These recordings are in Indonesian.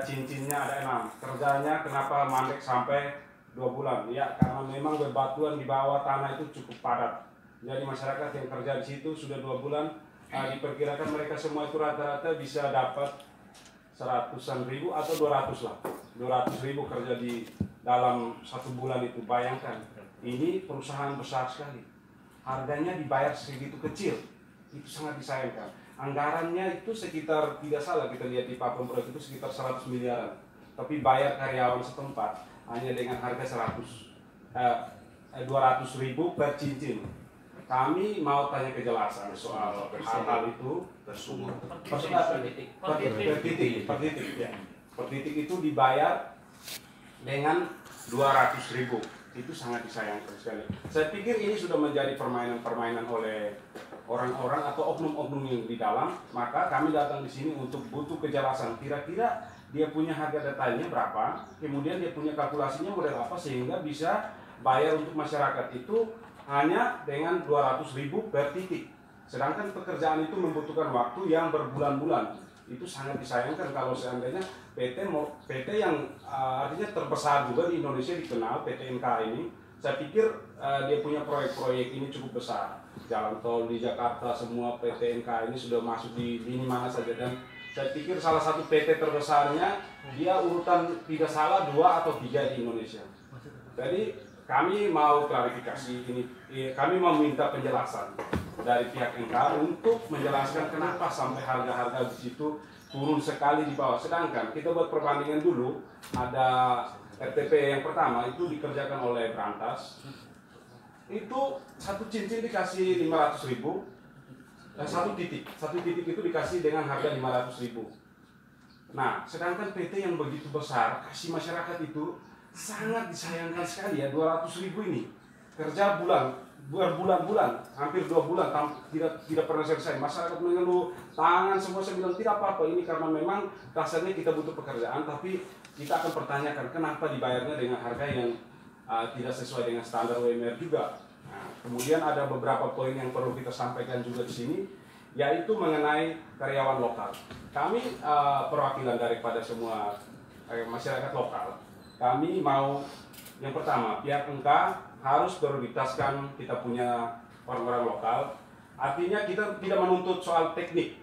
cincinnya ada 6. Kerjanya kenapa mandek sampai 2 bulan? Ya karena memang bebatuan di bawah tanah itu cukup padat. Jadi masyarakat yang kerja di situ sudah 2 bulan, diperkirakan mereka semua itu rata-rata bisa dapat 100-an ribu atau 200 lah. 200 ribu kerja di dalam 1 bulan itu. Bayangkan, ini perusahaan besar sekali. Harganya dibayar segitu kecil, itu sangat disayangkan. Anggarannya itu sekitar, tidak salah kita lihat di papan proyek itu sekitar 100 miliaran. Tapi bayar karyawan setempat hanya dengan harga 200 ribu per cincin. Kami mau tanya kejelasan soal hal-hal itu. Per titik itu dibayar dengan 200 ribu. Itu sangat disayangkan sekali. Saya pikir ini sudah menjadi permainan-permainan oleh orang-orang atau oknum-oknum yang di dalam. Maka kami datang di sini untuk butuh kejelasan. Kira-kira dia punya harga detailnya berapa, kemudian dia punya kalkulasinya model apa sehingga bisa bayar untuk masyarakat itu hanya dengan 200 ribu per titik. Sedangkan pekerjaan itu membutuhkan waktu yang berbulan-bulan. Itu sangat disayangkan kalau seandainya PT yang artinya terbesar juga di Indonesia dikenal, PT NK ini. Saya pikir dia punya proyek-proyek ini cukup besar. Jalan tol di Jakarta semua PT NK ini sudah masuk di lini mana saja. Dan saya pikir salah satu PT terbesarnya dia urutan tidak salah 2 atau 3 di Indonesia. Jadi kami mau klarifikasi ini, kami mau minta penjelasan dari pihak NK untuk menjelaskan kenapa sampai harga-harga di situ turun sekali di bawah. Sedangkan kita buat perbandingan dulu, ada RTP yang pertama itu dikerjakan oleh Berantas, itu 1 cincin dikasih 500 ribu, dan 1 titik itu dikasih dengan harga 500 ribu. Nah, sedangkan PT yang begitu besar kasih masyarakat itu sangat disayangkan sekali ya. 200 ribu ini kerja berbulan-bulan, hampir 2 bulan tidak pernah selesai. Masyarakat mengeluh, tangan semua. Saya bilang tidak apa-apa, ini karena memang dasarnya kita butuh pekerjaan, tapi kita akan pertanyakan kenapa dibayarnya dengan harga yang tidak sesuai dengan standar UMR juga. Nah, kemudian ada beberapa poin yang perlu kita sampaikan juga di sini, yaitu mengenai karyawan lokal. Kami perwakilan daripada semua masyarakat lokal. Kami mau yang pertama, pihak NK harus prioritaskan kita punya orang-orang lokal. Artinya kita tidak menuntut soal teknik.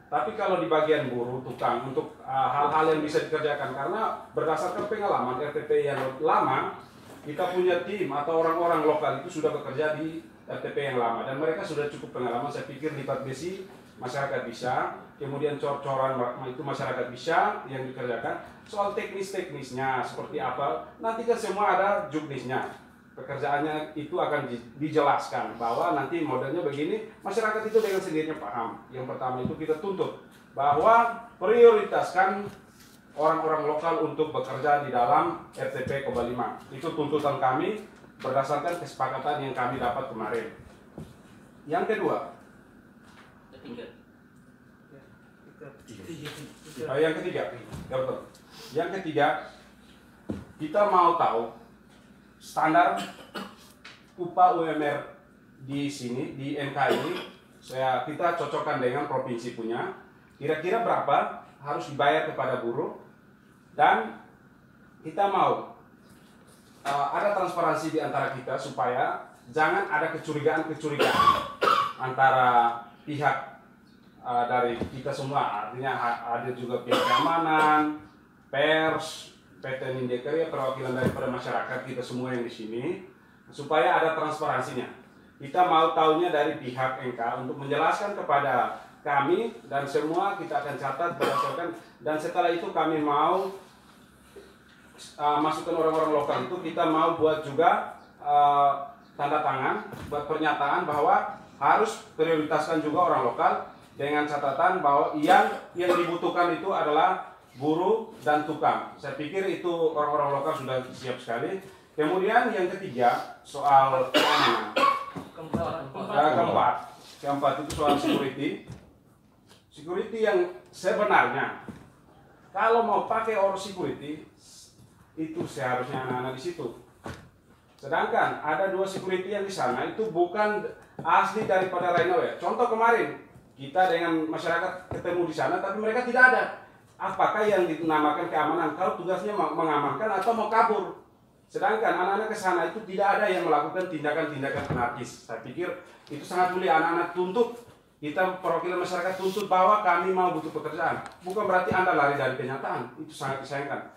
Tapi kalau di bagian buruh, tukang, untuk hal-hal yang bisa dikerjakan. Karena berdasarkan pengalaman RTP yang lama, kita punya tim atau orang-orang lokal itu sudah bekerja di RTP yang lama. Dan mereka sudah cukup pengalaman, saya pikir lipat besi, masyarakat bisa. Kemudian cor-coran itu masyarakat bisa yang dikerjakan. Soal teknisnya seperti apa, nanti kan semua ada juknisnya. Pekerjaannya itu akan dijelaskan bahwa nanti modelnya begini, masyarakat itu dengan sendirinya paham. Yang pertama itu kita tuntut bahwa prioritaskan orang-orang lokal untuk bekerja di dalam RTP Koba 5. Itu tuntutan kami berdasarkan kesepakatan yang kami dapat kemarin. Yang kedua, yang ketiga, kita mau tahu standar upah UMR di sini, di NK ini. Kita cocokkan dengan provinsi punya. Kira-kira berapa harus dibayar kepada buruh, dan kita mau ada transparansi di antara kita supaya jangan ada kecurigaan antara pihak dari kita semua. Artinya ada juga pihak keamanan, pers, PT Nindya, perwakilan daripada masyarakat kita semua yang di sini, supaya ada transparansinya. Kita mau tahunya dari pihak NK untuk menjelaskan kepada kami, dan semua kita akan catat berdasarkan. Dan setelah itu kami mau masukkan orang-orang lokal itu, kita mau buat juga tanda tangan, buat pernyataan bahwa harus prioritaskan juga orang lokal, dengan catatan bahwa yang dibutuhkan itu adalah buruh dan tukang. Saya pikir itu orang-orang lokal sudah siap sekali. Kemudian yang ketiga, soal keempat itu soal security. Security yang sebenarnya kalau mau pakai orang security itu seharusnya anak-anak di situ. Sedangkan ada 2 security yang di sana itu bukan asli daripada Rainaway. Contoh kemarin kita dengan masyarakat ketemu di sana, tapi mereka tidak ada. apakah yang dinamakan keamanan? Kalau tugasnya mengamankan atau mau kabur. Sedangkan anak-anak ke sana itu tidak ada yang melakukan tindakan-tindakan anarkis. Saya pikir itu sangat mulia. Anak-anak tuntut, kita perwakilan masyarakat tuntut bahwa kami mau butuh pekerjaan. Bukan berarti Anda lari dari kenyataan. Itu sangat disayangkan.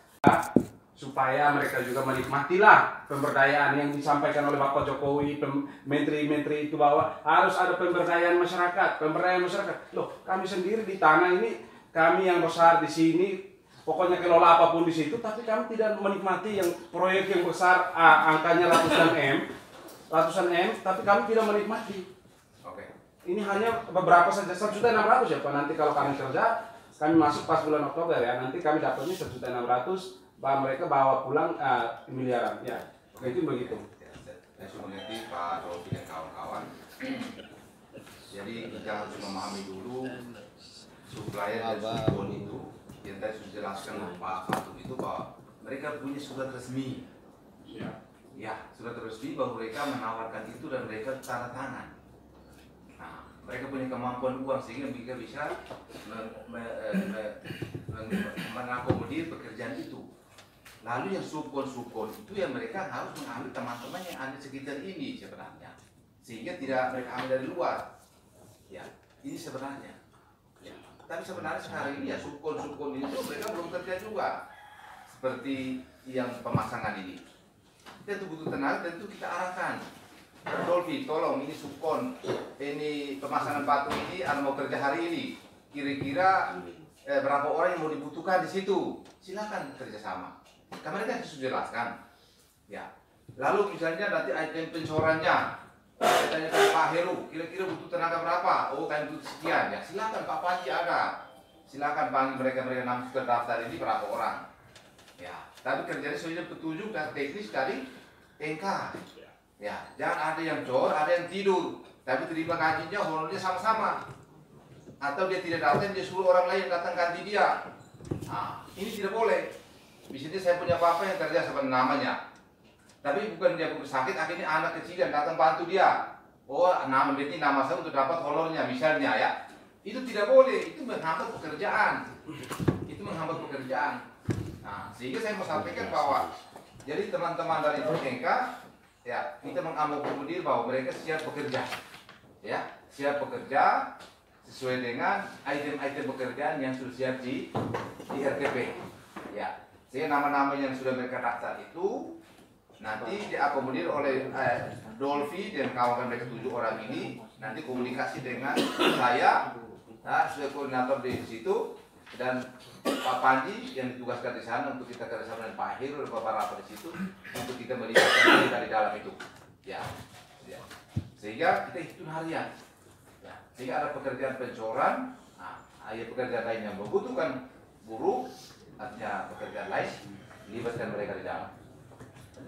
Supaya mereka juga menikmatilah pemberdayaan yang disampaikan oleh Bapak Jokowi, menteri-menteri itu, bahwa harus ada pemberdayaan masyarakat, Loh, kami sendiri di tanah ini, kami yang besar di sini, pokoknya kelola apapun di situ, tapi kami tidak menikmati yang proyek yang besar, angkanya ratusan M, tapi kami tidak menikmati. Oke. Ini hanya beberapa saja, 1.600.000 ya Pak. Nanti kalau kami kerja, kami masuk pas bulan Oktober ya, nanti kami dapatnya 1.600.000. Bahwa mereka bawa pulang miliaran, ya, itu begitu. Saya sudah mengerti Pak Robi dan kawan-kawan. Jadi kita harus memahami dulu supplier dan support itu. Yang tadi sudah jelaskan Pak Fatum itu bahwa mereka punya surat resmi. Ya, surat resmi bahwa mereka menawarkan itu dan mereka tanda tangan. Nah, mereka punya kemampuan uang sehingga mereka bisa mengakomodir pekerjaan itu. Lalu yang sukun itu yang mereka harus mengambil teman-teman yang ada di sekitar ini sebenarnya, sehingga tidak mereka ambil dari luar. Ya, ini sebenarnya. Ya. Tapi sebenarnya sekarang ini ya sukun itu mereka belum kerja juga, seperti yang pemasangan ini. Kita butuh tenaga, tentu kita arahkan. Dolphy, tolong ini sukun, ini pemasangan patung ini, anda mau kerja hari ini. Kira-kira berapa orang yang mau dibutuhkan di situ? Silakan kerjasama. Kemarin kan sudah jelaskan, ya. Lalu misalnya nanti item pencorannya, tanya Pak Heru, kira-kira butuh tenaga berapa? Oh, kami butuh sekian, ya. Silakan Pak Panji ada, silakan panggil mereka namanya terdaftar ini berapa orang, ya. Tapi kerjanya sudah petunjuk dan teknis dari NK, ya. Jangan ada yang cor, ada yang tidur, tapi terima gajinya, honornya sama-sama. Atau dia tidak datang, dia suruh orang lain datang ganti dia. Nah, ini tidak boleh. Di sini saya punya bapak yang kerja seperti namanya, tapi bukan dia sakit, akhirnya anak kecil yang datang bantu dia. Oh, nama ini nama saya untuk dapat honornya misalnya ya. Itu tidak boleh, itu menghambat pekerjaan. Nah, sehingga saya mau sampaikan bahwa jadi teman-teman dari NK ya, kita mengakomodir bahwa mereka siap bekerja. Ya, siap bekerja sesuai dengan item-item pekerjaan yang sudah siap di RTP. Ya. Sehingga nama-nama yang sudah mereka daftar itu nanti diakomodir oleh Dolphy dan kawan-kawan mereka 7 orang ini, nanti komunikasi dengan saya, sebagai koordinator di situ, dan Pak Panji yang ditugaskan di sana untuk kita kerjasama dengan Pak Heru dan Bapak Rafa di situ untuk kita melibatkan mereka di dalam itu. Ya. Sehingga kita hitung harian. Ya. Sehingga ada pekerjaan pencoran, ada pekerjaan lain yang membutuhkan buruh, artinya pekerjaan lain, libatkan mereka di dalam.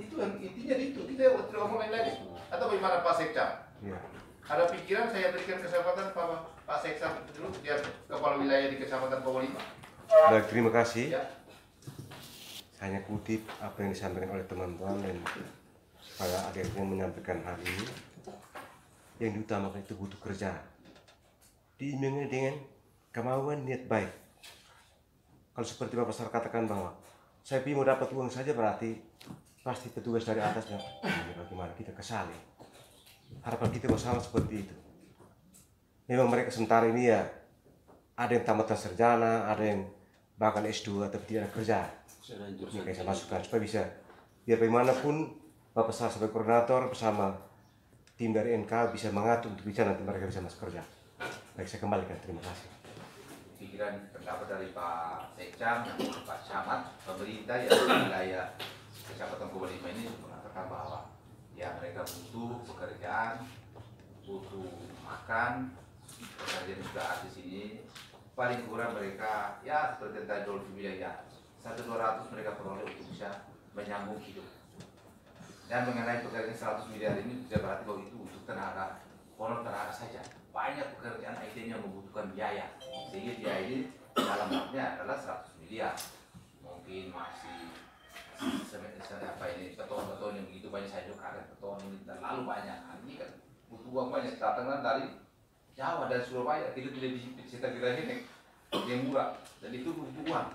Itu yang intinya itu, kita tidak ngomong lain-lain. Atau bagaimana Pak Sekcam? Ya. Ada pikiran saya berikan kesempatan Pak Sekcam dulu, dia kepala wilayah di Kecamatan Pawalima. Baik, terima kasih. Ya. Saya kutip apa yang disampaikan oleh teman-teman dan para adik yang menyampaikan hari ini. Yang diutamakan itu butuh kerja. Diimbangi dengan kemauan niat baik. Kalau seperti Bapak Sar katakan bahwa saya mau dapat uang saja, berarti pasti petugas dari atasnya bagaimana kita kesali. Harapan kita bersama seperti itu. Memang mereka sementara ini ya ada yang tamat sarjana, ada yang bahkan S2 tapi tidak ada kerja. Ini kayak saya masukkan supaya bisa biar bagaimanapun Bapak Sar sebagai koordinator bersama tim dari NK bisa mengatur untuk bisa nanti mereka bisa masuk kerja. Baik, saya kembalikan. Terima kasih. Pikiran pendapat dari Pak Sekcam dan Pak Camat, pemerintah yang di wilayah Kecamatan Pawalima ini mengatakan bahwa ya mereka butuh pekerjaan, butuh makan, pekerjaan juga ada di sini. Paling kurang mereka ya seperti tadi Dolphy bilang ya 1.200 mereka peroleh untuk bisa menyambung hidup. Dan mengenai pekerjaan 100 miliar ini tidak berarti bahwa itu untuk tenaga, honor tenaga saja. Banyak pekerjaan IT yang membutuhkan biaya, sehingga biaya ini dalam haknya adalah 100 miliar. Mungkin masih apa ini beton yang begitu banyak, saya juga karet beton ini terlalu banyak. Ini kan butuh uang banyak, datang dari Jawa dan Surabaya, tidak bisa kita kira ini yang murah, dan itu butuh uang.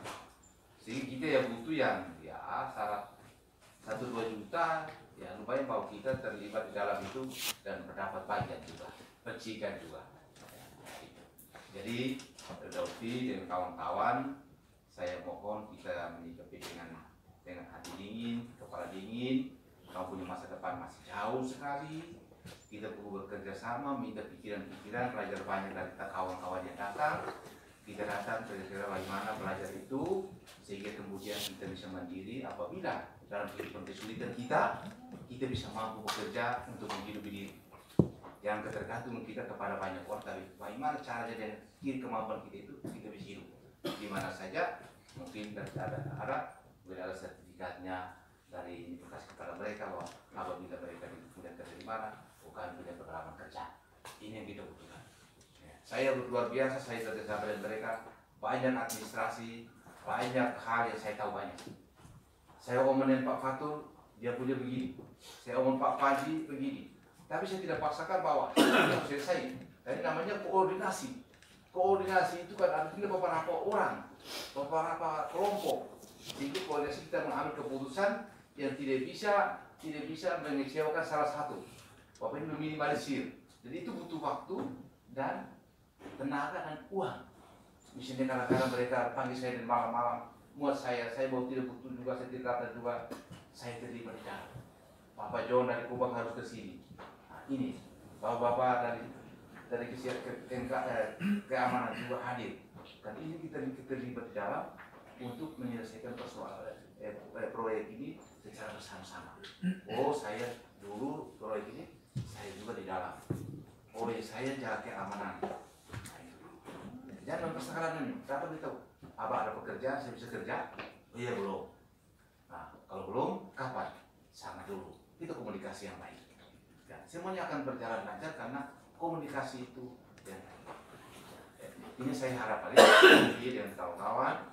Sehingga kita ya butuh yang ya syarat 1-2 juta, ya lumayan bahwa kita terlibat di dalam itu dan mendapat bagian juga, percikan juga. Jadi Dauti dan kawan-kawan, saya mohon kita menyikapi dengan hati dingin, kepala dingin. Kamu punya masa depan masih jauh sekali. Kita perlu bekerja sama, minta pikiran-pikiran, belajar banyak dari kawan-kawan yang datang. Kita datang kira-kira bagaimana belajar itu sehingga kemudian kita bisa mandiri apabila dalam kehidupan kesulitan kita bisa mampu bekerja untuk menghidupi diri. Yang ketergantungan kita kepada banyak orang, tapi bagaimana caranya dan kiri kemampuan kita itu kita bisa hidup di mana saja. Mungkin ada sertifikatnya dari universitas kepada mereka bahwa apabila mereka tidak kerja di mana bukan punya pengalaman kerja. Ini yang kita butuhkan. Saya luar biasa, saya kerjasama dengan mereka, banyak administrasi, banyak hal yang saya tahu banyak. Saya omongin Pak Fatul, dia punya begini. Saya omong Pak Paji begini. Tapi saya tidak paksakan bahwa harus selesai. Tadi namanya koordinasi. Koordinasi itu kan artinya beberapa orang, beberapa kelompok. Sehingga koordinasi kita mengambil keputusan yang tidak bisa mengecewakan salah satu. Bapak ini meminimalisir. Jadi itu butuh waktu dan tenaga dan uang. Misalnya kadang-kadang mereka panggil saya di malam-malam, muat saya mau tidak butuh juga, saya tidak ada juga, saya terlibat di dalam. Bapak John dari Kubang harus ke sini. Nah, ini bapak-bapak dari keamanan juga hadir. Dan ini kita terlibat di dalam untuk menyelesaikan persoalan proyek ini secara bersama-sama. Oh, saya dulu proyek ini saya juga di dalam. Oh, ya saya jaga keamanan. Jangan mempersoalkan ini. Dapat kita tahu. Apa ada pekerjaan saya bisa kerja? Oh, iya belum. Nah, kalau belum, kapan? Sangat dulu. Itu komunikasi yang baik. Ya, semuanya akan berjalan lancar karena komunikasi itu yang baik. Ini saya harap kalian dengan kawan-kawan.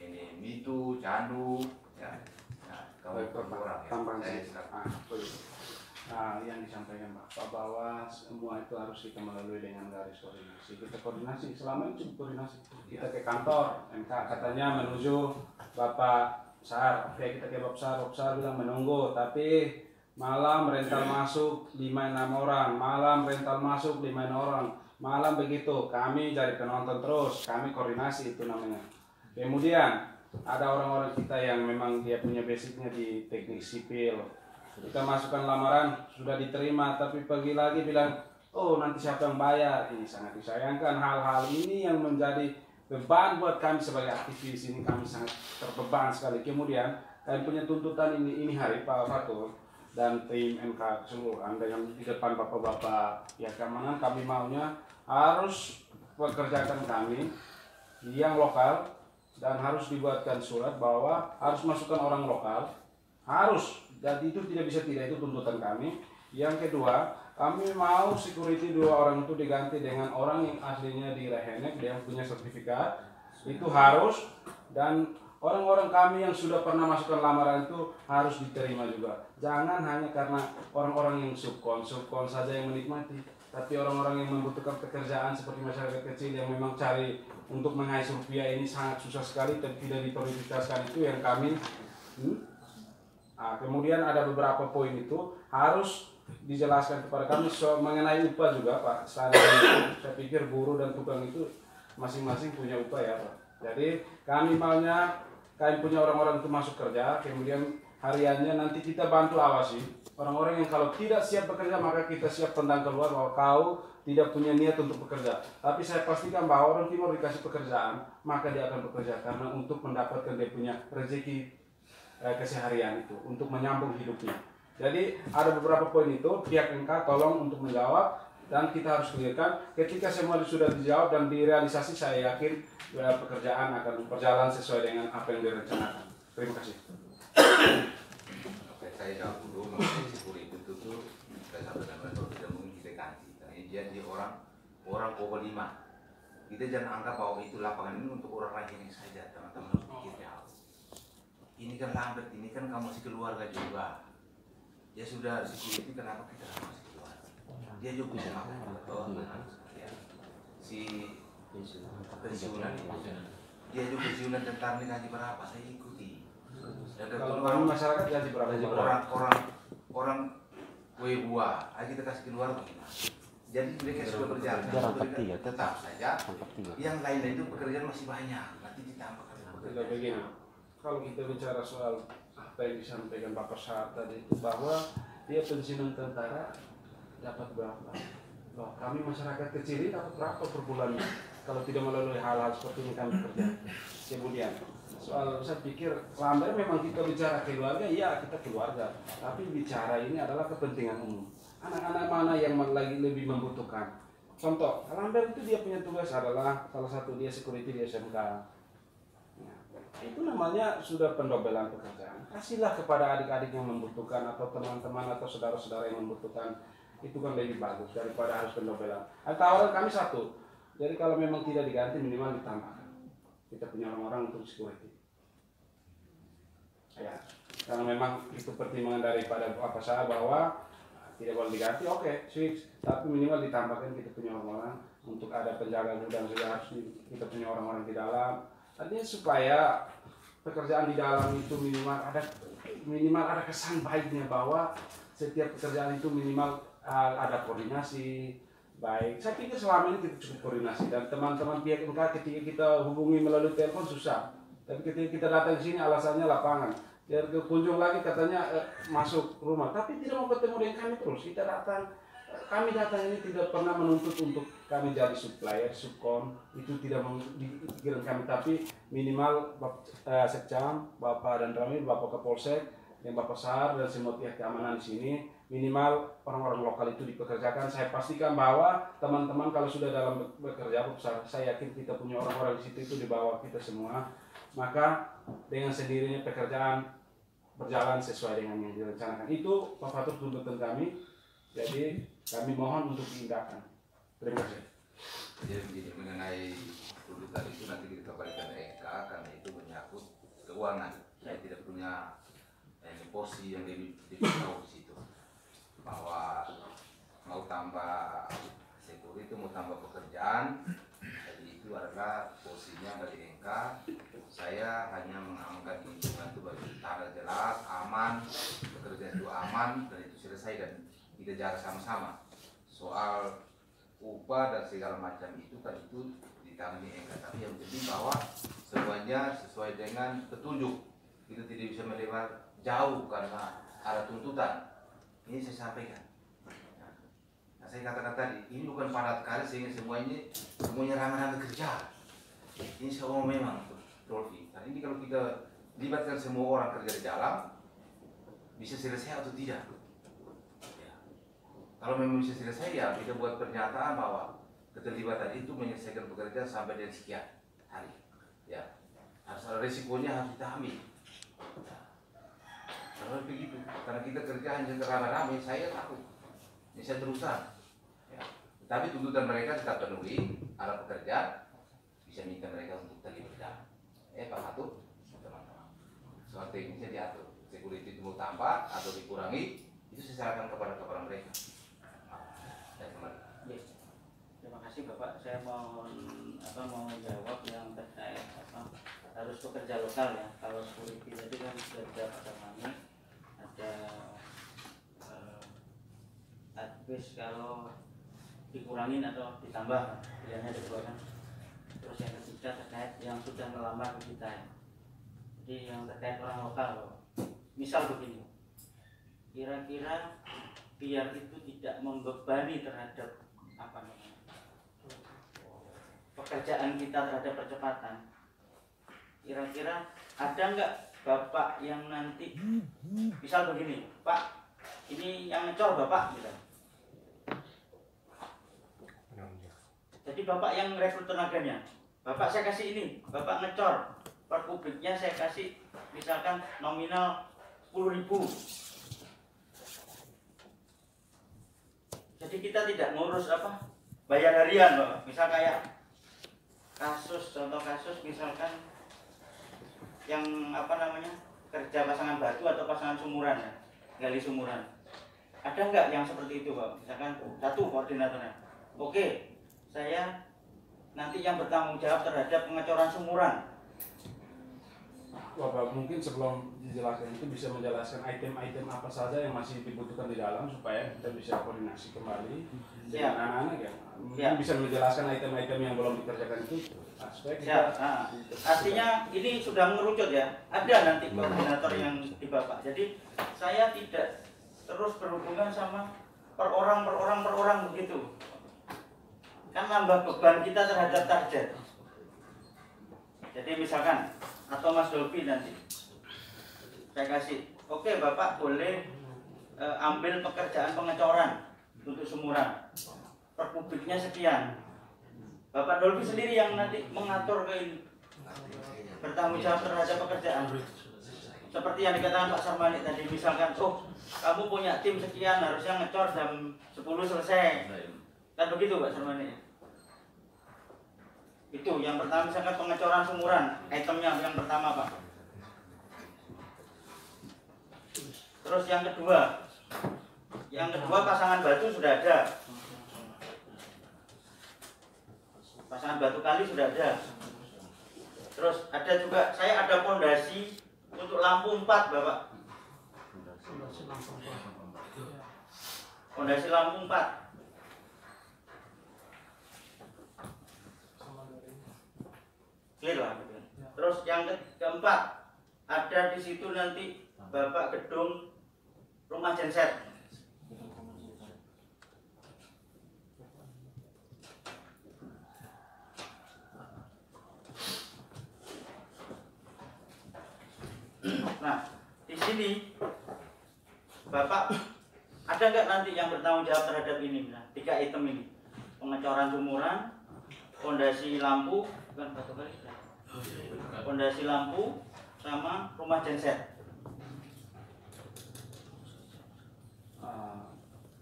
Ini Mitu, Jandu, ya. Nah, kawan-kawan tambahan saya yang disampaikan Pak bahwa semua itu harus kita melalui dengan garis koordinasi. Kita koordinasi, selama ini cukup koordinasi. Kita ke kantor MK katanya menuju Bapak Sar, oke kita ke Bapak Sar bilang menunggu, tapi malam rental masuk 5-6 orang, malam rental masuk 5 orang, malam begitu. Kami cari penonton terus, kami koordinasi itu namanya. Kemudian ada orang-orang kita yang memang dia punya basicnya di teknik sipil. Kita masukkan lamaran, sudah diterima, tapi pergi lagi bilang, oh nanti siapa yang bayar. Ini sangat disayangkan. Hal-hal ini yang menjadi beban buat kami sebagai aktivis ini, kami sangat terbeban sekali. Kemudian kami punya tuntutan ini hari Pak Fatul dan tim MK keseluruhan dengan di depan bapak-bapak ya keamanan, kami maunya harus pekerjakan kami yang lokal dan harus dibuatkan surat bahwa harus masukkan orang lokal, harus. Jadi itu tidak bisa tidak, itu tuntutan kami. Yang kedua, kami mau security 2 orang itu diganti dengan orang yang aslinya di Rehenek, dia punya sertifikat, itu harus. Dan orang-orang kami yang sudah pernah masukkan lamaran itu harus diterima juga. Jangan hanya karena orang-orang yang subkon saja yang menikmati, tapi orang-orang yang membutuhkan pekerjaan seperti masyarakat kecil yang memang cari untuk mengais rupiah ini sangat susah sekali dan tidak diprioritaskan, itu yang kami Nah, kemudian ada beberapa poin itu harus dijelaskan kepada kami mengenai upah juga Pak. Saya pikir buruh dan tukang itu masing-masing punya upah ya Pak. Jadi kami maunya kami punya orang-orang itu masuk kerja, kemudian hariannya nanti kita bantu awasi. Orang-orang yang kalau tidak siap bekerja maka kita siap tendang keluar bahwa kau tidak punya niat untuk bekerja. Tapi saya pastikan bahwa orang timur dikasih pekerjaan maka dia akan bekerja karena untuk mendapatkan dia punya rezeki keseharian itu, untuk menyambung hidupnya. Jadi ada beberapa poin itu pihak MK tolong untuk menjawab dan kita harus clearkan. Ketika semua sudah dijawab dan direalisasi, saya yakin pekerjaan akan berjalan sesuai dengan apa yang direncanakan. Terima kasih. Oke, saya jawab dulu mengenai 10.000 itu tuh saya sampaikan kalau tidak mungkin kita ganti. Karena dia orang Kobo 5. Kita jangan anggap bahwa itu lapangan ini untuk orang lain saja, teman-teman harus pikir jauh. Ini kan Lambert, ini kan kamu masih keluarga juga. Ya sudah, security kenapa kita masih keluarga? Dia juga bisa makan. Si pensiunan itu. Dia juga pensiunan tentara ini gaji berapa? Saya ikuti. Dan Kalau kami masyarakat gaji berapa? orang kue buah, aja kita kasih keluar bagaimana? Jadi mereka sudah berjalan. Tetap saja. Yang lain itu pekerjaan masih banyak. Nanti ditambahkan Tidak pekerjaan. begini. Kalau kita bicara soal apa yang disampaikan Bapak Syar tadi itu bahwa dia pensiunan tentara dapat berapa? Loh, kami masyarakat kecil ini dapat berapa per bulannya kalau tidak melalui hal-hal seperti ini kami kerja. Kemudian soal saya pikir Lamber memang kita bicara keluarga, iya kita keluarga, tapi bicara ini adalah kepentingan umum. Anak-anak mana yang lagi lebih membutuhkan? Contoh, Lamber itu dia punya tugas adalah salah satu dia security di SMK. Nah, itu namanya sudah pendobelan pekerjaan. Kasihlah kepada adik-adik yang membutuhkan atau teman-teman atau saudara-saudara yang membutuhkan. Itu kan lebih bagus daripada harus pendobelan. Tawaran kami satu, jadi kalau memang tidak diganti minimal ditambahkan. Kita punya orang-orang untuk security. Ya, karena memang itu pertimbangan daripada apa saya bahwa tidak boleh diganti, oke, switch. Tapi minimal ditambahkan kita punya orang-orang untuk ada penjaga gudang juga harus kita punya orang-orang di dalam. Artinya supaya pekerjaan di dalam itu minimal ada kesan baiknya bahwa setiap pekerjaan itu minimal ada koordinasi baik. Saya pikir selama ini kita cukup koordinasi dan teman-teman pihak MK ketika kita hubungi melalui telepon susah. Tapi ketika kita datang ke sini alasannya lapangan. Biar kunjung lagi katanya masuk rumah, tapi tidak mau ketemu dengan kami terus. Kita datang, kami datang ini tidak pernah menuntut untuk kami jadi supplier, subkon, itu tidak dipikiran kami. Tapi minimal Sekcam, Bapak dan Ramil, Bapak Kapolsek, dan Bapak Sar dan semua pihak keamanan di sini, minimal orang-orang lokal itu dipekerjakan. Saya pastikan bahwa teman-teman kalau sudah dalam bekerja, saya yakin kita punya orang-orang di situ itu di bawah kita semua. Maka dengan sendirinya pekerjaan berjalan sesuai dengan yang direncanakan. Itu Pak Fatur tuntutan kami. Jadi kami mohon untuk diindahkan. Terima kasih. Jadi begini, mengenai tuntutan itu nanti kita berikan EK karena itu menyangkut keuangan. Saya tidak punya posisi yang lebih tahu di situ. Bahwa mau tambah security, mau tambah pekerjaan, jadi itu adalah posisinya dari EK. Saya hanya mengamankan lingkungan itu bagi tentara jelas, aman, pekerjaan itu aman dan itu selesai dan kita jaga sama-sama. Soal upah dan segala macam itu kan itu ditangani EK, tapi yang penting bahwa semuanya sesuai dengan petunjuk. Kita tidak bisa melewat jauh karena ada tuntutan. Ini saya sampaikan. Nah, saya katakan tadi, ini bukan padat karya sehingga semuanya ramah-ramah kerja. Ini semua memang Rolfi. Nah, ini kalau kita libatkan semua orang kerja di dalam, bisa selesai atau tidak? Ya. Kalau memang bisa selesai, ya kita buat pernyataan bahwa keterlibatan itu menyelesaikan pekerjaan sampai dengan sekian hari. Ya, harus ada risikonya harus kita ambil. Ya. Kalau begitu, karena kita kerja hanya rame-rame, saya takut. Ini saya terusan. Ya. Tapi tuntutan mereka tetap penuhi, ada pekerjaan, bisa minta mereka untuk terlibat. Pak Fatur, teman-teman. Soal teknisnya diatur. Security itu mau tambah atau dikurangi, itu saya serahkan kepada mereka. Saya kembali. Yes. Terima kasih Bapak. Saya mau jawab yang terkait harus pekerja lokal ya. Kalau security tadi kan sudah pada kami ada advice kalau dikurangin atau ditambah pilihannya ada dua kan. Terus yang ketiga terkait yang sudah melamar ke kita ya. Jadi yang terkait orang lokal, misal begini, kira-kira biar itu tidak membebani terhadap pekerjaan kita terhadap percepatan, kira-kira ada nggak Bapak yang nanti misal begini, Pak ini yang ngecor Bapak gitu. Jadi Bapak yang rekrut tenaganya, Bapak saya kasih ini, Bapak ngecor per kubiknya saya kasih misalkan nominal 10.000. Jadi kita tidak ngurus bayar harian Bapak. Misal kayak contoh kasus misalkan yang kerja pasangan batu atau pasangan sumuran ya, gali sumuran. Ada nggak yang seperti itu Pak? Misalkan satu koordinatornya, oke, saya nanti yang bertanggung jawab terhadap pengecoran sumuran. Bapak mungkin sebelum dijelaskan itu bisa menjelaskan item-item apa saja yang masih dibutuhkan di dalam supaya kita bisa koordinasi kembali dengan anak-anak ya. Mungkin bisa menjelaskan item-item yang belum dikerjakan itu aspek. Nah, artinya ini sudah mengerucut ya. Ada nanti koordinator yang di Bapak. Jadi saya tidak terus berhubungan sama per orang begitu. Kan nambah beban kita terhadap target. Jadi misalkan atau Mas Dolby nanti saya kasih, oke Bapak boleh ambil pekerjaan pengecoran untuk sumuran per kubiknya sekian. Bapak Dolby sendiri yang nanti mengatur ke ini, bertanggung jawab terhadap pekerjaan. Seperti yang dikatakan Pak Sarmani tadi, misalkan, oh kamu punya tim sekian harusnya ngecor jam 10 selesai. Kan begitu Pak Sarmani? Itu yang pertama misalkan pengecoran sumuran, itemnya yang pertama Pak. Terus yang kedua pasangan batu sudah ada. Pasangan batu kali sudah ada. Terus ada juga, saya ada fondasi untuk lampu 4 Bapak. Fondasi lampu 4. Clear lah. Terus yang keempat, ada di situ nanti Bapak gedung rumah genset. Nah, di sini Bapak ada nggak nanti yang bertanggung jawab terhadap ini? Nah, 3 item ini, pengecoran sumuran, fondasi lampu, bukan batu kali, fondasi lampu, sama rumah genset.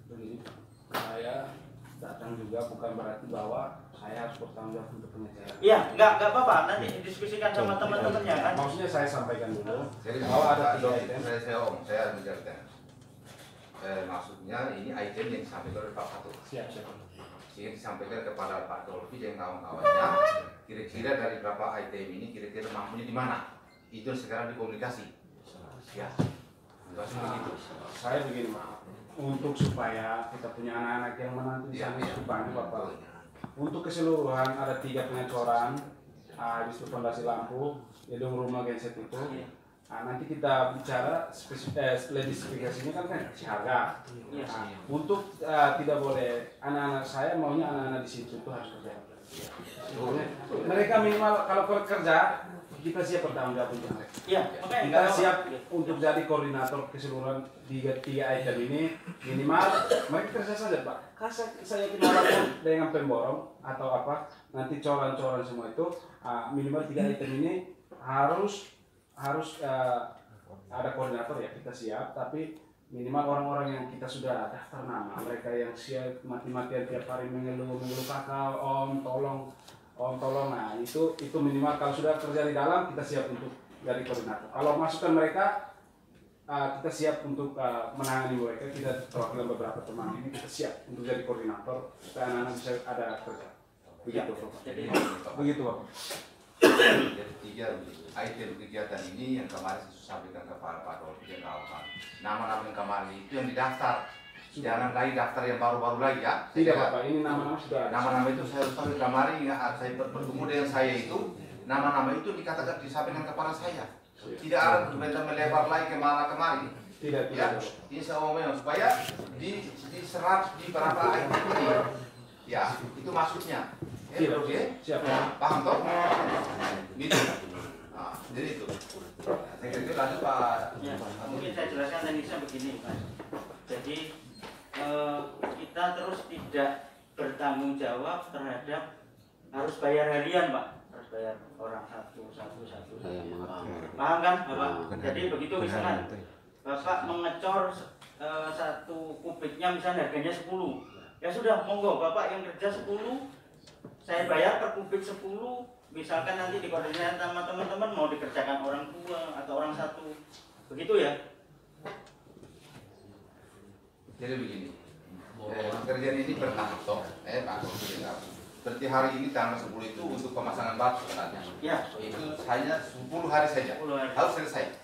Begini, saya datang juga bukan berarti bahwa saya harus bertanggung jawab untuk pengecoran. Iya, nggak apa-apa. Nanti didiskusikan sama teman-temannya kan. Maksudnya saya sampaikan dulu. Jadi Bahwa ada 3 item. saya menjelaskan. Maksudnya ini item yang disampaikan oleh Pak Fatul. Siap. Yang disampaikan kepada Pak Dolby dan kawan-kawannya, kira-kira dari berapa item ini kira-kira mampunya di mana? Itu sekarang dikomunikasi. Ya, begitu. Saya begini Pak, untuk supaya kita punya anak-anak yang menantu di sana cukup banyak Bapak. Untuk keseluruhan ada 3 pengecoran, habis itu fondasi lampu, gedung rumah genset itu. Nanti kita bicara spesifikasinya kan harga. Untuk tidak boleh anak-anak saya maunya anak-anak di situ itu harus kerja. Mereka minimal kalau kerja kita siap bertanggung jawab untuk mereka. Iya, makanya Kita siap untuk jadi koordinator keseluruhan 3 item ini minimal mereka kerja saja Pak. Saya yakin walaupun dengan pemborong atau apa nanti coran-coran semua itu minimal 3 item ini harus ada koordinator ya, kita siap, tapi minimal orang-orang yang kita sudah daftar nama, mereka yang siap mati-matian tiap hari mengeluh kakak, om tolong, nah itu minimal kalau sudah kerja di dalam kita siap untuk jadi koordinator. Kalau masukkan mereka kita siap untuk menangani mereka, kita perwakilan beberapa teman ini kita siap untuk jadi koordinator supaya anak-anak bisa ada kerja. Begitu Bapak. Begitu Bapak. Jadi 3 item kegiatan ini yang kemarin saya sampaikan kepada Pak Dolby dan kawan-kawan. Nama-nama yang kemarin itu yang didaftar. Jangan lagi daftar yang baru-baru lagi ya. Tidak Bapak, ini nama-nama sudah ada. Nama-nama itu saya tahu kemarin saya bertemu dengan saya itu, nama-nama itu dikatakan disampaikan kepada saya. Tidak ada sebentar melebar lagi kemana-kemari. Tidak. Ya, ini saya omongin supaya diserap di berapa item ini. Ya, itu maksudnya. Siap. Oke? Siap. Paham toh? Gitu. Nah, jadi itu. Saya kira itu lanjut Pak. Ya, mungkin saya jelaskan teknisnya begini Mas. Jadi kita terus tidak bertanggung jawab terhadap harus bayar harian Pak, harus bayar orang satu. Paham kan Bapak? Jadi begitu misalkan Bapak mengecor 1 kubiknya misalnya harganya 10, ya sudah monggo Bapak yang kerja 10, saya bayar per kubik 10, misalkan nanti dikoordinasikan sama teman-teman mau dikerjakan orang 2 atau orang 1, begitu ya. Jadi begini, pekerjaan ini bertahap toh, Pak Dolby. berarti hari ini tanggal 10 itu untuk pemasangan batu sebenarnya. Ya. Itu hanya 10 hari saja. 10 hari. Harus selesai.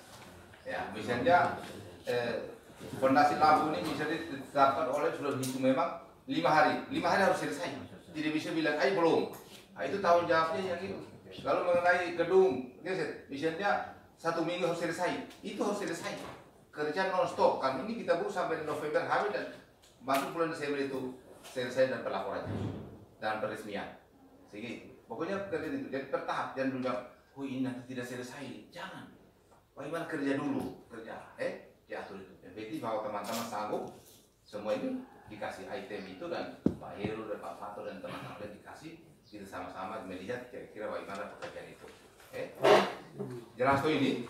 Ya, misalnya fondasi lampu ini bisa ditetapkan oleh sudah dihitung memang 5 hari. 5 hari harus selesai. Tidak bisa bilang, "Ay belum." Nah, itu tanggung jawabnya yang itu. Lalu mengenai gedung, misalnya 1 minggu harus selesai. Itu harus selesai. Kerja non-stop. Kami ini kita buat sampai November habis dan masuk bulan Desember itu selesai dan pelaporannya dan peresmian. Sehingga pokoknya pekerjaan itu jadi bertahap. Jangan bilang, "Oh ini nanti tidak selesai." Jangan. Bagaimana kerja dulu, kerja, diatur itu. Yang penting bahwa teman-teman sanggup semua ini dikasih item itu dan Pak Heru dan Pak Fato dan teman-teman dikasih, kita sama-sama melihat kira-kira bagaimana pekerjaan itu. Jelas tuh ini?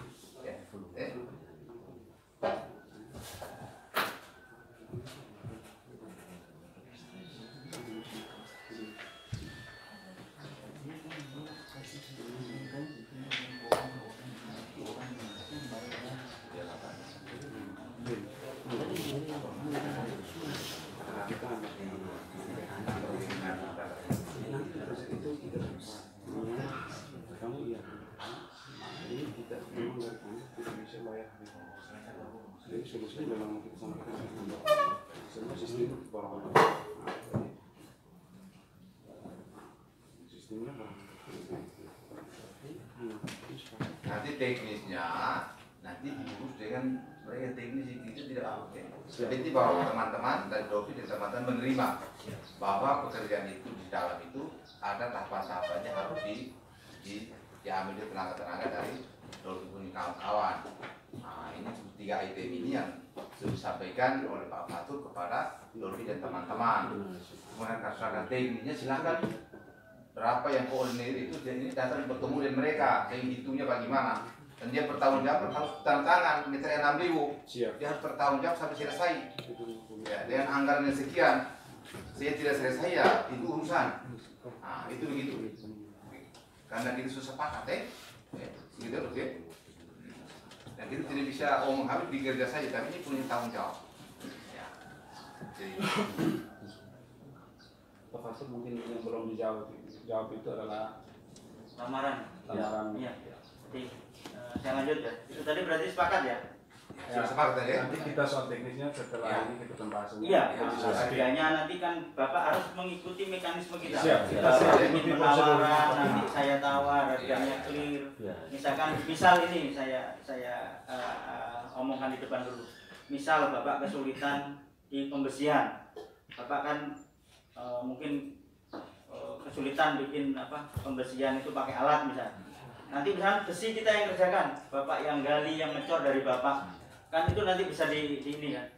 Jadi solusinya memang kita sampaikan semua sistem sistemnya nanti teknisnya nanti diurus dengan mereka teknis itu tidak apa. Seperti bahwa teman-teman dari Dovi dan teman-teman menerima bahwa pekerjaan itu di dalam itu ada tahapan-tahapannya harus diambil dari tenaga-tenaga dari Dovi pun kawan-kawan. Nah, ini 3 item ini yang sudah disampaikan oleh Pak Fatur kepada Dovi dan teman-teman. Kemudian kasus teknisnya silakan berapa yang koordinir itu, jadi ini datang bertemu dengan mereka, yang hitungnya bagaimana. Dan dia bertanggung jawab harus tanda tangan meternya 6.000. Siap. Dia harus bertanggung jawab sampai selesai. Ya, dengan anggaran yang sekian, saya tidak selesai ya itu urusan. Nah, itu begitu. Karena kita sudah sepakat, gitu, oke. Dan kita tidak bisa omong habis dikerja saja, tapi ini punya tanggung jawab. Ya. Jadi, Pak Fatur mungkin yang belum dijawab itu adalah Lamaran. lamaran. Iya. Jadi saya lanjut ya. Itu tadi berarti sepakat ya? sudah sepakat ya? Nanti kita soal teknisnya setelah Ya. ini kita pembahasannya. Iya. Jadi, Harganya nanti kan Bapak harus mengikuti mekanisme kita. Siap. Kita Siap. bikin Ikuti prosedur. penawaran, nanti saya tawar, harganya Iya. clear. Ya. Misalkan, misal ini saya omongkan di depan dulu. Misal Bapak kesulitan di pembersihan, Bapak kan mungkin kesulitan bikin pembersihan itu pakai alat misalnya. Nanti misalnya besi kita yang kerjakan, Bapak yang gali, yang ngecor dari Bapak, kan itu nanti bisa di ini kan.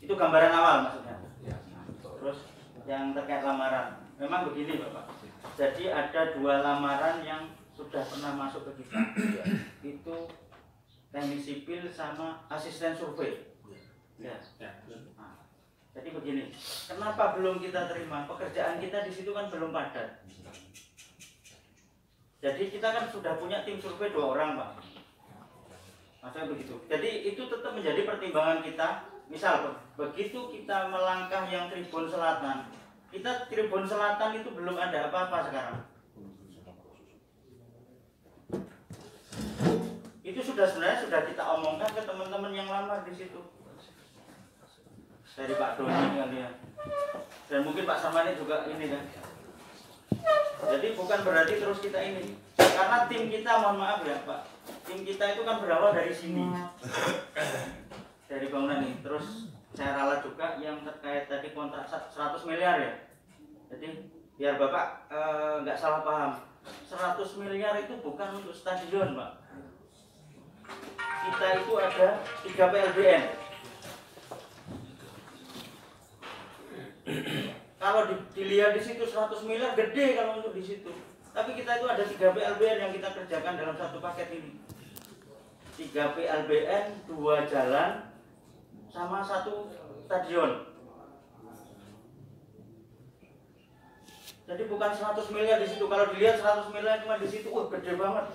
Itu gambaran awal maksudnya. Terus yang terkait lamaran, memang begini Bapak. Jadi ada 2 lamaran yang sudah pernah masuk ke kita. Itu teknik sipil sama asisten survei. Ya. Nah, jadi begini, kenapa belum kita terima? Pekerjaan kita di situ kan belum padat. Jadi kita kan sudah punya tim survei 2 orang, Pak. Maksudnya begitu. Jadi itu tetap menjadi pertimbangan kita. Misal begitu kita melangkah yang Tribun Selatan, kita Tribun Selatan itu belum ada apa-apa sekarang. Itu sebenarnya sudah kita omongkan ke teman-teman yang lamar di situ. Dari Pak Doni kalian. Dan mungkin Pak Samani juga ini kan. Jadi bukan berarti terus kita ini. Karena tim kita, mohon maaf ya Pak, tim kita itu kan berawal dari sini. Dari bangunan ini. Terus saya ralat juga yang terkait tadi kontrak 100 miliar ya. Jadi biar Bapak nggak salah paham. 100 miliar itu bukan untuk stadion Pak. Kita itu ada 3 PLBN. Kalau dilihat di situ 100 miliar gede kalau untuk di situ. Tapi kita itu ada 3 PLBN yang kita kerjakan dalam satu paket ini. 3 PLBN, 2 jalan, sama 1 stadion. Jadi bukan 100 miliar di situ. Kalau dilihat 100 miliar cuma di situ, wah gede banget.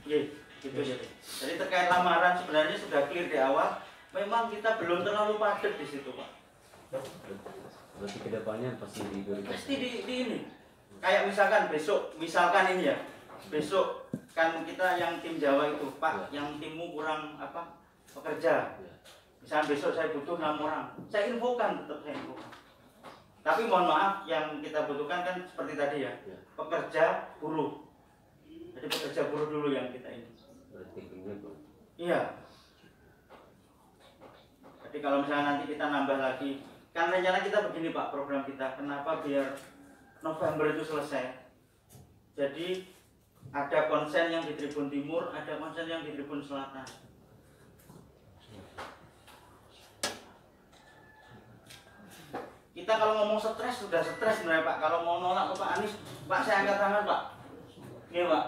Gitu jadi. Jadi terkait lamaran sebenarnya sudah clear di awal. Memang kita belum terlalu padat di situ, Pak. Berarti kedepannya pasti diprioritaskan. Pasti di ini. Kayak misalkan ini ya. Besok kan kita yang tim Jawa itu, Pak, yang timmu kurang apa? Pekerja. Misalnya besok saya butuh 6 orang. Saya infokan, tetap saya infokan. Tapi mohon maaf, yang kita butuhkan kan seperti tadi ya. Pekerja buruh. Jadi pekerja buruh dulu yang kita ini. Berarti itu. Iya. Jadi kalau misalnya nanti kita nambah lagi, kan rencana kita begini Pak, program kita. Kenapa biar November itu selesai? Jadi ada konsen yang di Tribun Timur, ada konsen yang di Tribun Selatan. Kita kalau ngomong stres sudah stres sebenarnya Pak. Kalau mau nolak ke Pak Anies, Pak saya angkat tangan Pak. Iya Pak.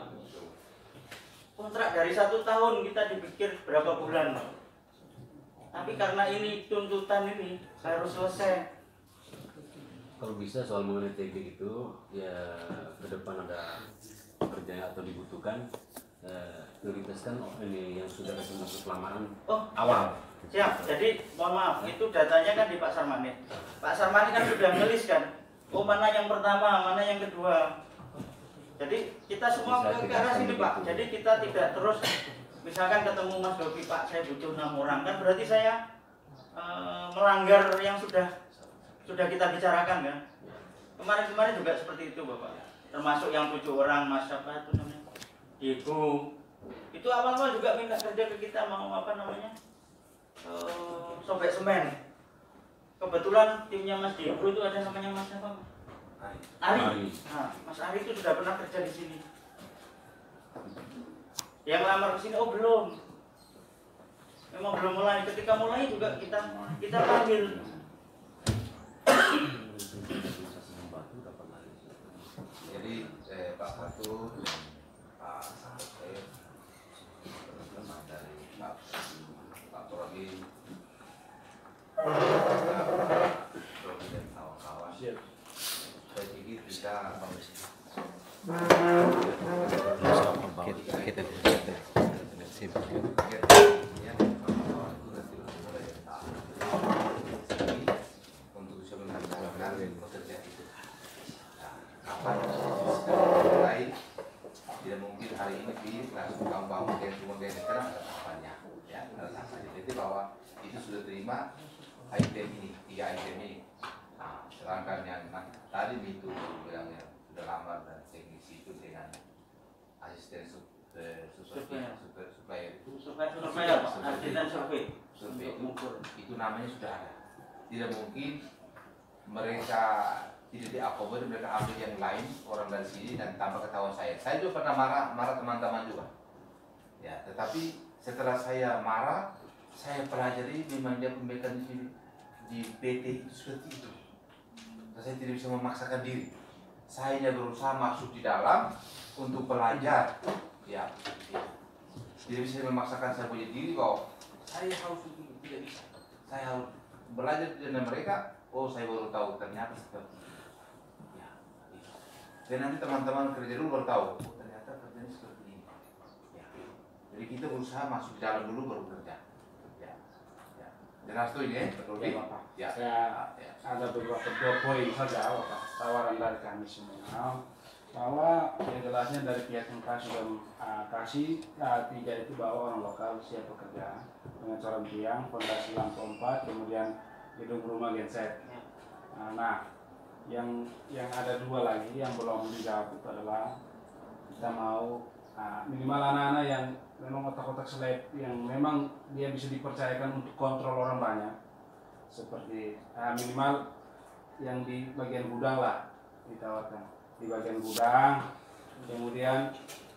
Kontrak dari 1 tahun kita dipikir berapa bulan Pak. Tapi karena ini tuntutan ini harus selesai. Kalau bisa soal mengenai TB itu ya ke depan ada pekerjaan atau dibutuhkan prioritaskan ini yang sudah masuk lamaran awal. Siap. Jadi mohon maaf, itu datanya kan di Pak Sarmani. Pak Sarmani kan sudah ngelis kan. Oh mana yang pertama, mana yang kedua. Jadi kita semua ke arah sini Pak. Jadi kita tidak terus misalkan ketemu Mas Doki Pak, saya butuh 6 orang kan berarti saya melanggar yang sudah kita bicarakan kan. Kemarin-kemarin juga seperti itu Bapak. Termasuk yang 7 orang Mas apa itu namanya? Ibu. Itu awal-awal juga minta kerja ke kita mau apa namanya? Sobek semen. Kebetulan timnya Mas Diego itu ada namanya Mas apa? Ari. Nah, Mas Ari itu sudah pernah kerja di sini. Yang lamar ke sini belum. Memang belum mulai. Ketika mulai juga kita panggil. Jadi Pak Fatu, Pak Sarif, teman dari Pak Progi, dan kawan-kawan. Saya pikir kita untuk bisa melaksanakan pekerjaan itu. Kapan mulai? Tidak mungkin hari ini langsung bangun dan cuma dari sekarang ada tahapannya. Ya, ada tahapannya. Jadi bahwa itu sudah terima item ini, 3 item ini. Nah, sedangkan yang tadi itu bilangnya sudah lama dan teknisi itu dengan asisten supplier itu survei itu namanya sudah ada. Tidak mungkin mereka tidak diakomodir, mereka ambil yang lain orang dari sini dan tanpa ketahuan saya. Saya juga pernah marah teman-teman juga. Ya, tetapi setelah saya marah, saya pelajari memang dia pemberitaan di PT itu seperti itu. Saya tidak bisa memaksakan diri. Saya hanya berusaha masuk di dalam untuk belajar. Ya, tidak bisa memaksakan saya punya diri bahwa saya harus begini, tidak bisa. Saya harus belajar dengan mereka. Oh, saya baru tahu ternyata seperti itu. Ya, gitu. Dan nanti teman-teman kerja dulu baru tahu. Oh, ternyata kerjanya seperti ini. Ya. Jadi kita berusaha masuk di dalam dulu baru kerja. Ya, ya. Jelas tuh ini ya, betul Ya, Bapak. Ya. Saya ada beberapa 2 poin saja Bapak, tawaran dari kami semua. Bahwa yang jelasnya dari pihak yang sudah kasih 3 itu bahwa orang lokal siap bekerja dengan corong tiang, fondasi lampu 4, kemudian gedung rumah genset. Nah, yang ada 2 lagi yang belum dijawab itu adalah kita mau minimal anak-anak yang memang otak-otak seleb yang memang dia bisa dipercayakan untuk kontrol orang banyak, seperti minimal yang di bagian gudang lah ditawarkan, di bagian gudang, kemudian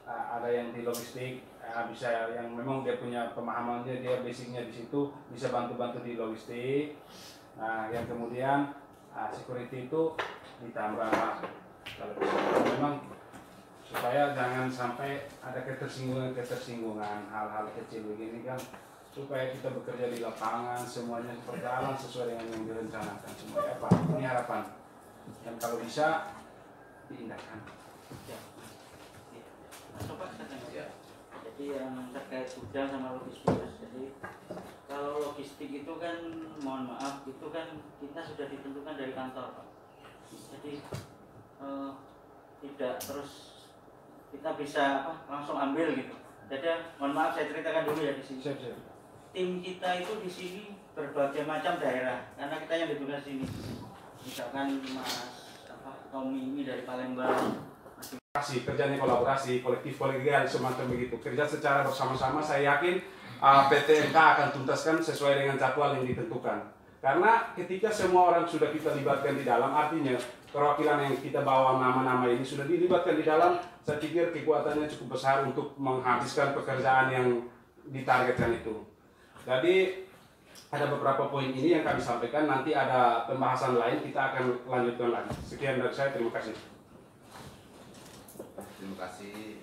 ada yang di logistik, bisa yang memang dia punya pemahamannya, dia basicnya di situ, bisa bantu-bantu di logistik. Nah, yang kemudian security itu ditambah kalau memang supaya jangan sampai ada ketersinggungan hal-hal kecil begini kan, supaya kita bekerja di lapangan semuanya berjalan sesuai dengan yang direncanakan semuanya. Pak, ini harapan dan kalau bisa diindahkan. Jadi yang terkait gudang sama logistik, jadi kalau kalau logistik itu kan, mohon maaf, itu kan kita sudah ditentukan dari kantor, Pak. Jadi tidak terus kita bisa langsung ambil gitu. Jadi mohon maaf saya ceritakan dulu ya di sini. Tim kita itu di sini berbagai macam daerah karena kita yang ditugas sini. Misalkan Mas Tommy ini dari Palembang. Kerjanya kolaborasi, kolektif kolegial semacam begitu. Kerja secara bersama-sama, saya yakin PT MK akan tuntaskan sesuai dengan jadwal yang ditentukan. Karena ketika semua orang sudah kita libatkan di dalam, artinya perwakilan yang kita bawa nama-nama ini sudah dilibatkan di dalam, saya pikir kekuatannya cukup besar untuk menghabiskan pekerjaan yang ditargetkan itu. Jadi ada beberapa poin ini yang kami sampaikan, nanti ada pembahasan lain kita akan lanjutkan lagi. Sekian dari saya, terima kasih. Terima kasih